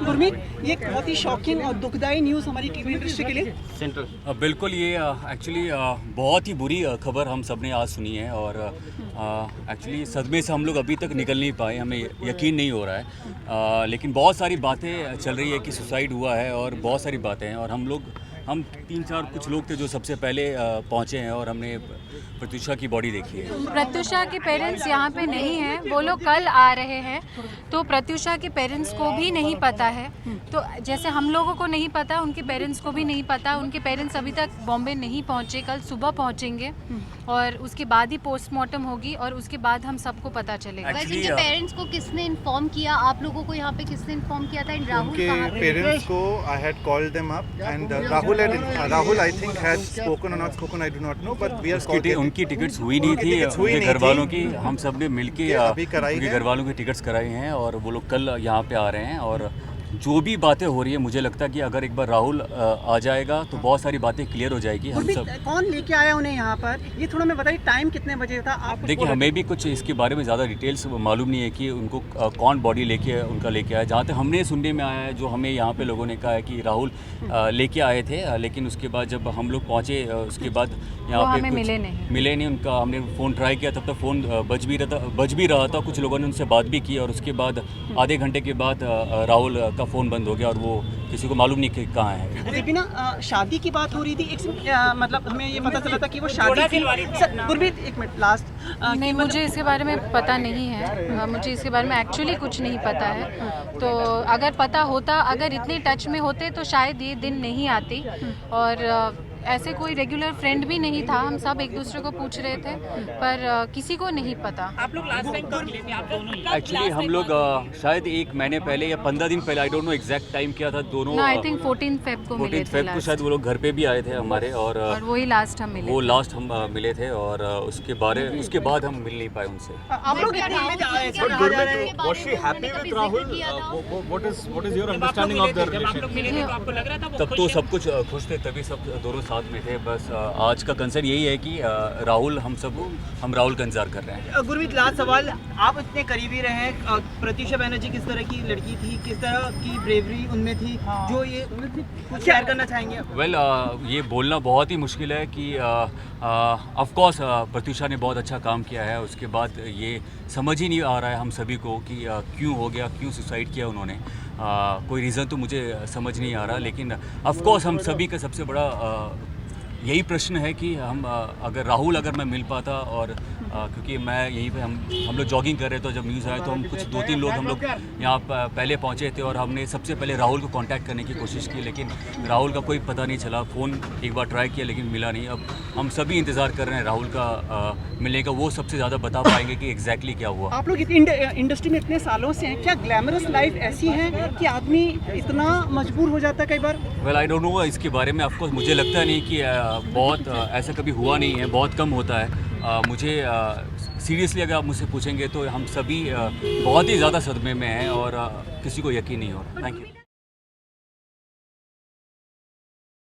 गुरमीत, ये एक बहुत ही शॉकिंग और दुखदाई न्यूज़ हमारी टीवी इंडस्ट्री के लिए। बिल्कुल, ये एक्चुअली बहुत ही बुरी खबर हम सब ने आज सुनी है और एक्चुअली सदमे से हम लोग अभी तक निकल नहीं पाए, हमें यकीन नहीं हो रहा है। लेकिन बहुत सारी बातें चल रही है कि सुसाइड हुआ है और बहुत सारी बातें हैं और हम 3-4 कुछ लोग थे जो सबसे पहले पहुंचे हैं और हमने प्रत्युषा की बॉडी देखी है। प्रत्युषा के पेरेंट्स यहाँ पे नहीं हैं, वो लोग कल आ रहे हैं, तो प्रत्युषा के पेरेंट्स को भी नहीं पता है। तो जैसे हम लोगों को नहीं पता, उनके पेरेंट्स को भी नहीं पता। उनके पेरेंट्स अभी तक बॉम्बे नहीं पहुँचे, कल सुबह पहुँचेंगे और उसके बाद ही पोस्टमार्टम होगी और उसके बाद हम सबको पता चलेगा। इनके पेरेंट्स को किसने इन्फॉर्म किया, आप लोगों को यहाँ पे किसने इन्फॉर्म किया था? राहुल कहाँ पे? पेरेंट्स को I had called them up and Rahul I think had spoken और not spoken, I do not know, but we are उनकी टिकट्स हुई नहीं थी, उनके घर वालों की हम सब ने मिलके उनके घर वालों की टिकट्स कराई हैं और वो लोग कल यहाँ पे आ रहे हैं। और जो भी बातें हो रही है, मुझे लगता है कि अगर एक बार राहुल आ जाएगा तो बहुत सारी बातें क्लियर हो जाएगी। हम सब कौन लेके आया उन्हें यहाँ पर, ये थोड़ा मैं बताइए, टाइम कितने बजे था? आप देखिए, हमें भी कुछ इसके बारे में ज़्यादा डिटेल्स मालूम नहीं है कि उनको कौन बॉडी उनका लेके आया। जहाँ तक हमने सुनने में आया है, जो हमें यहाँ पे लोगों ने कहा है कि राहुल लेके आए थे, लेकिन उसके बाद जब हम लोग पहुँचे उसके बाद यहाँ पे मिले नहीं उनका। हमने फ़ोन ट्राई किया, तब तक फ़ोन बज भी रहा था। कुछ लोगों ने उनसे बात भी की और उसके बाद आधे घंटे के बाद राहुल का फ़ोन बंद हो गया और वो किसी को मालूम नहीं कि कहाँ है। लेकिन शादी की बात हो रही थी, मतलब हमें ये पता चला था कि वो शादी थी। गुरमीत, एक मिनट लास्ट। नहीं, मुझे इसके बारे में पता नहीं है, मुझे इसके बारे में एक्चुअली कुछ नहीं पता है। तो अगर पता होता, अगर इतने टच में होते तो शायद ये दिन नहीं आती। और ऐसे कोई रेगुलर फ्रेंड भी नहीं था, हम सब एक दूसरे को पूछ रहे थे पर किसी को नहीं पता। आप लोग लास्ट टाइम कब मिले थे? आप दोनों एक्चुअली हम लोग शायद 1 महीने पहले या 15 दिन पहले, I don't know exact time क्या था, दोनों आई थिंक 14 फेब को मिले थे। 14 फेब को शायद वो लोग घर पे भी आए थे हमारे और वही लास्ट हम मिले। वो लास्ट हम मिले थे और उसके बाद हम मिल नहीं पाए उनसे। आप लोग तब तो सब कुछ खुश थे, तभी सब दोनों साथ में थे। बस आज का कंसर्न यही है कि राहुल हम राहुल का इंतजार कर रहे हैं। गुरमीत, लास्ट सवाल, आप इतने करीबी रहे हैं, प्रत्युषा बनर्जी किस तरह की लड़की थी, किस तरह की ब्रेवरी उनमें थी, जो ये कुछ शेयर करना चाहेंगे? वेल, ये बोलना बहुत ही मुश्किल है कि ऑफ कोर्स प्रत्युषा ने बहुत अच्छा काम किया है। उसके बाद ये समझ ही नहीं आ रहा है हम सभी को कि क्यों हो गया, क्यों सुसाइड किया उन्होंने। कोई रीज़न तो मुझे समझ नहीं आ रहा, लेकिन ऑफ कोर्स हम सभी का सबसे बड़ा यही प्रश्न है कि अगर राहुल मैं मिल पाता और क्योंकि मैं यहीं पे हम लोग जॉगिंग कर रहे थे, तो जब न्यूज़ आया तो हम कुछ 2-3 लोग हम लोग यहाँ पहले पहुँचे थे और हमने सबसे पहले राहुल को कांटेक्ट करने की कोशिश की, लेकिन राहुल का कोई पता नहीं चला। फ़ोन एक बार ट्राई किया लेकिन मिला नहीं। अब हम सभी इंतज़ार कर रहे हैं राहुल का मिलने का, वो सबसे ज़्यादा बता पाएंगे कि एग्जैक्टली क्या हुआ। आप लोग इंडस्ट्री में इतने सालों से हैं, क्या ग्लैमरस लाइफ ऐसी है कि आदमी इतना मजबूर हो जाता है कई बार? वेल, आई डोंट नो इसके बारे में। ऑफकोर्स मुझे लगता नहीं कि बहुत ऐसा कभी हुआ नहीं है, बहुत कम होता है। मुझे सीरियसली अगर आप मुझसे पूछेंगे तो हम सभी बहुत ही ज़्यादा सदमे में हैं और किसी को यकीन नहीं हो रहा। Thank you.